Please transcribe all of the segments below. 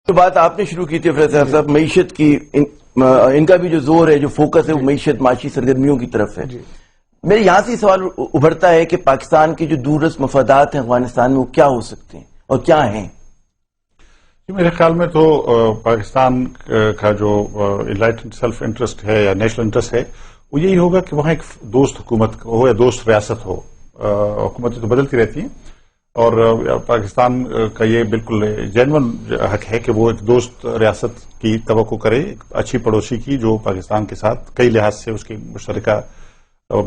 تو بات آپ نے شروع کی تھی فیصل صاحب معیشت کی، ان کا بھی جو زور ہے، جو فوکس ہے وہ معیشت، معاشی سرگرمیوں کی طرف ہے. میرے یہاں سے سوال ابھرتا ہے کہ پاکستان کے جو دوررس مفادات ہیں افغانستان میں وہ کیا ہو سکتے ہیں اور کیا ہیں؟ میرے خیال میں تو پاکستان کا جو انلائٹنڈ سیلف انٹرسٹ ہے یا نیشنل انٹرسٹ ہے وہ یہی ہوگا کہ وہاں ایک دوست حکومت ہو یا دوست ریاست ہو. حکومتیں تو بدلتی رہتی ہیں اور پاکستان کا یہ بالکل جینون حق ہے کہ وہ ایک دوست ریاست کی توقع کرے، اچھی پڑوسی کی جو پاکستان کے ساتھ کئی لحاظ سے اس کی مشترکہ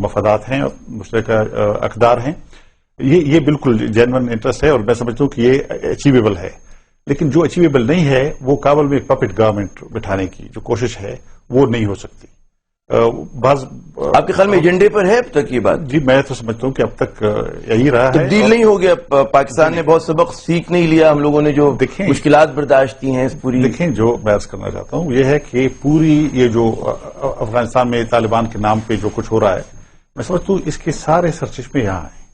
مفادات ہیں اور مشترکہ اقدار ہیں. یہ بالکل جینون انٹرسٹ ہے اور میں سمجھتا ہوں کہ یہ اچیویبل ہے. لیکن جو اچیویبل نہیں ہے وہ کابل میں ایک پپٹ گورنمنٹ بٹھانے کی جو کوشش ہے وہ نہیں ہو سکتی. بعض آپ کے خیال میں ایجنڈے پر ہے اب تک یہ بات؟ جی میں تو سمجھتا ہوں کہ اب تک یہی رہا ہے. تبدیل نہیں ہو گیا؟ پاکستان نے بہت سبق سیکھ نہیں لیا؟ ہم لوگوں نے جو مشکلات برداشت کی ہیں اس پوری. دیکھیں جو میں عرض کرنا چاہتا ہوں یہ ہے کہ پوری یہ جو افغانستان میں طالبان کے نام پہ جو کچھ ہو رہا ہے میں سمجھتا ہوں اس کے سارے سرچشمے یہاں ہیں.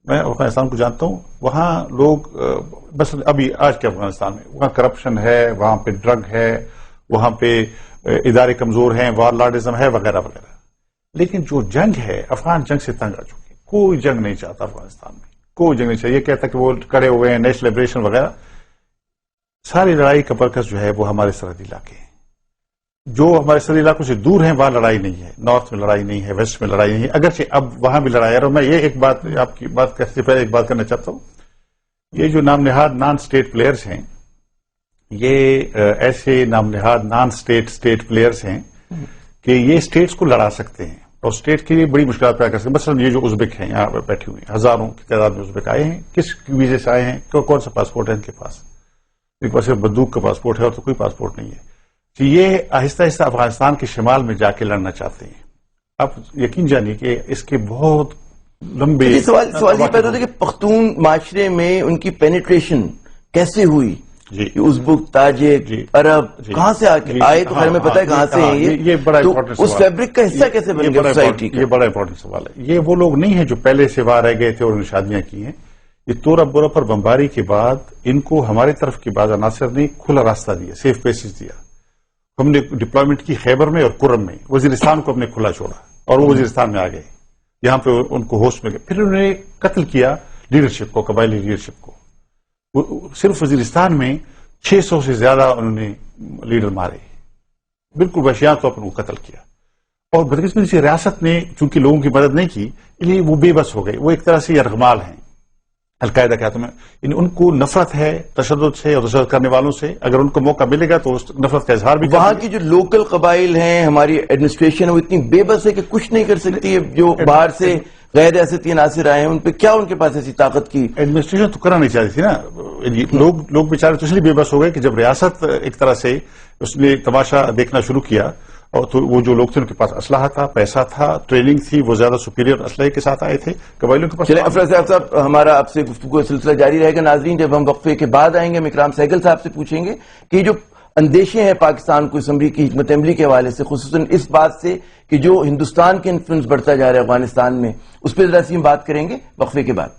میں افغانستان کو جانتا ہوں، وہاں لوگ بس ابھی آج کے افغانستان میں وہاں کرپشن ہے، وہاں پہ ڈرگ ہے، وہاں پہ ادارے کمزور ہیں، وار لارڈزم ہے وغیرہ وغیرہ. لیکن جو جنگ ہے افغان جنگ سے تنگ آ چکی. کوئی جنگ نہیں چاہتا افغانستان میں، کوئی جنگ نہیں چاہیے. یہ کہتا کہ وہ کڑے ہوئے ہیں نیشنل لبریشن وغیرہ. ساری لڑائی کا مرکز جو ہے وہ ہمارے سرحدی علاقے ہیں. جو ہمارے سرحدی علاقوں سے دور ہیں وہاں لڑائی نہیں ہے، نارتھ میں لڑائی نہیں ہے، ویسٹ میں لڑائی نہیں ہے. اگرچہ اب وہاں بھی لڑائی ہے. اور میں یہ ایک بات آپ کی بات کرنے سے پہلے ایک بات کرنا چاہتا ہوں. یہ جو نام نہاد نان اسٹیٹ پلیئرز ہیں، یہ ایسے نام نہاد نان اسٹیٹ پلیئرز ہیں کہ یہ اسٹیٹس کو لڑا سکتے ہیں اور اسٹیٹ کے لیے بڑی مشکلات پیدا کر سکتے ہیں. مثلا یہ جو ازبک ہیں یہاں پہ بیٹھے ہوئے ہیں، ہزاروں کی تعداد میں ازبک آئے ہیں. کس ویزے سے آئے ہیں؟ کون سا پاسپورٹ ہے ان کے پاس؟ ان کے پاس صرف بندوق کا پاسپورٹ ہے اور تو کوئی پاسپورٹ نہیں ہے. یہ آہستہ آہستہ افغانستان کے شمال میں جا کے لڑنا چاہتے ہیں. آپ یقین جانیے کہ اس کے بہت لمبے سوال یہ پیدا ہوتا ہے کہ پختون معاشرے میں ان کی پینیٹریشن کیسے ہوئی؟ ازبک، تاجک، عرب کہاں سے آئے؟ تو خیر میں پتا ہے کہاں سے ہیں. یہ بڑا امپورٹنٹ سوال ہے. اس فیبرک کا حصہ کیسے بن گیا سوسائٹی کا؟ یہ بڑا امپورٹنٹ سوال ہے. یہ وہ لوگ نہیں ہیں جو پہلے سے وہاں رہ گئے تھے اور انہوں نے شادیاں کی ہیں. یہ تورا بورا پر بمباری کے بعد ان کو ہماری طرف کی بعض عناصر نے کھلا راستہ دیا، سیف پیسز دیا. ہم نے ڈپلائمنٹ کی خیبر میں اور کرم میں. وزیرستان کو ہم نے کھلا چھوڑا اور وہ وزیرستان میں آ گئے. یہاں پہ ان کو ہوش مل گئے. پھر انہوں نے قتل کیا لیڈرشپ کو، قبائلی لیڈرشپ کو. صرف وزیرستان میں 600 سے زیادہ انہوں نے لیڈر مارے، بالکل وحشیانہ طور پر وہ قتل کیا. اور بدقسمتی سے ریاست نے چونکہ لوگوں کی مدد نہیں کی اس لیے وہ بے بس ہو گئے. وہ ایک طرح سے یرغمال ہیں. القاعدہ کے ہاتھوں میں ان کو نفرت ہے تشدد سے اور تشدد کرنے والوں سے. اگر ان کو موقع ملے گا تو اس نفرت کا اظہار بھی. وہاں کی جو لوکل قبائل ہیں، ہماری ایڈمنسٹریشن وہ اتنی بے بس ہے کہ کچھ نہیں کر سکتی ہے. جو باہر سے غیر ریاستی عناصر آئے ہیں ان پہ کیا ان کے پاس ایسی طاقت کی؟ ایڈمنسٹریشن تو کرنا نہیں چاہتی تھی نا. لوگ بیچارے تو اس لیے بے بس ہو گئے کہ جب ریاست ایک طرح سے اس نے تماشا دیکھنا شروع کیا اور تو وہ جو لوگ تھے ان کے پاس اسلحہ تھا، پیسہ تھا، ٹریننگ تھی، وہ زیادہ سپیریئر اسلحے کے ساتھ آئے تھے قبائلیوں کے پاس. چلیں افروز صاحب ہمارا آپ سے گفتگو سلسلہ جاری رہے گا. ناظرین جب ہم وقفے کے بعد آئیں گے ہم اکرام سہگل صاحب سے پوچھیں گے کہ جو اندیشے ہیں پاکستان کو اسمبلی کی حکمت عملی کے حوالے سے، خصوصاً اس بات سے کہ جو ہندوستان کے انفلوئنس بڑھتا جا رہا ہے افغانستان میں، اس پہ ذرا سی ہم بات کریں گے وقفے کے بعد.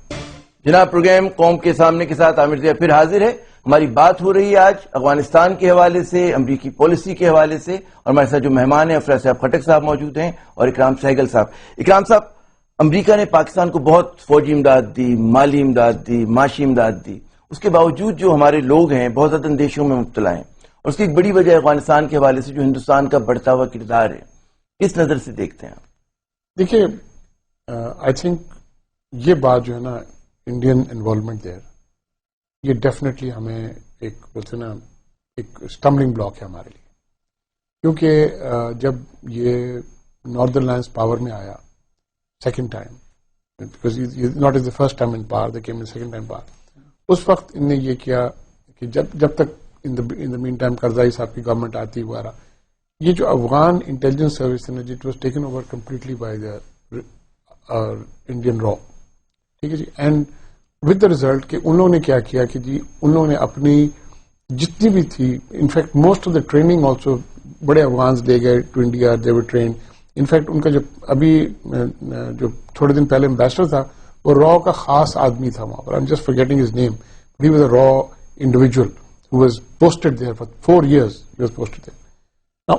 جناب پروگرام قوم کے سامنے کے ساتھ عامر ضیاء پھر حاضر ہے. ہماری بات ہو رہی ہے آج افغانستان کے حوالے سے، امریکی پالیسی کے حوالے سے، اور ہمارے ساتھ جو مہمان ہیں افروز صاحب خٹک صاحب موجود ہیں اور اکرام سہگل صاحب. اکرام صاحب، امریکہ نے پاکستان کو بہت فوجی امداد دی، مالی امداد دی، معاشی امداد دی. اس کے باوجود جو ہمارے لوگ ہیں بہت زیادہ اندیشوں میں مبتلا ہیں اور اس کی ایک بڑی وجہ افغانستان کے حوالے سے جو ہندوستان کا بڑھتا ہوا کردار ہے. کس نظر سے دیکھتے ہیں آپ؟ دیکھیے آئی تھنک یہ بات جو ہے نا انڈین انوالومنٹ دیر، یہ ڈیفینیٹلی ہمیں ایک بولتے نا ایک اسٹمبلنگ بلاک ہے ہمارے لیے. کیونکہ جب یہ ناردرن لائنس پاور میں آیا second time, because not is the first time in power, they came in second time power, اس وقت ان نے یہ کیا کہ جب تک ان دا مین ٹائم کرزائی صاحب کی گورنمنٹ آتی وغیرہ، یہ جو افغان انٹیلیجنس سروس ہے نا it was taken over completely by the Indian را. ٹھیک ہے جی. اینڈ ود دا ریزلٹ کہ انہوں نے کیا کیا کہ جی انہوں نے اپنی جتنی بھی تھی، in fact most of the training also بڑے افغانز لے گئے to India, they were trained. In fact ان کا جو ابھی جو تھوڑے دن پہلے امبیسڈر تھا وہ را کا خاص آدمی تھا وہاں پر. I am just forgetting his name. He was a را individual. who was posted there for 4 years. He was posted there. Now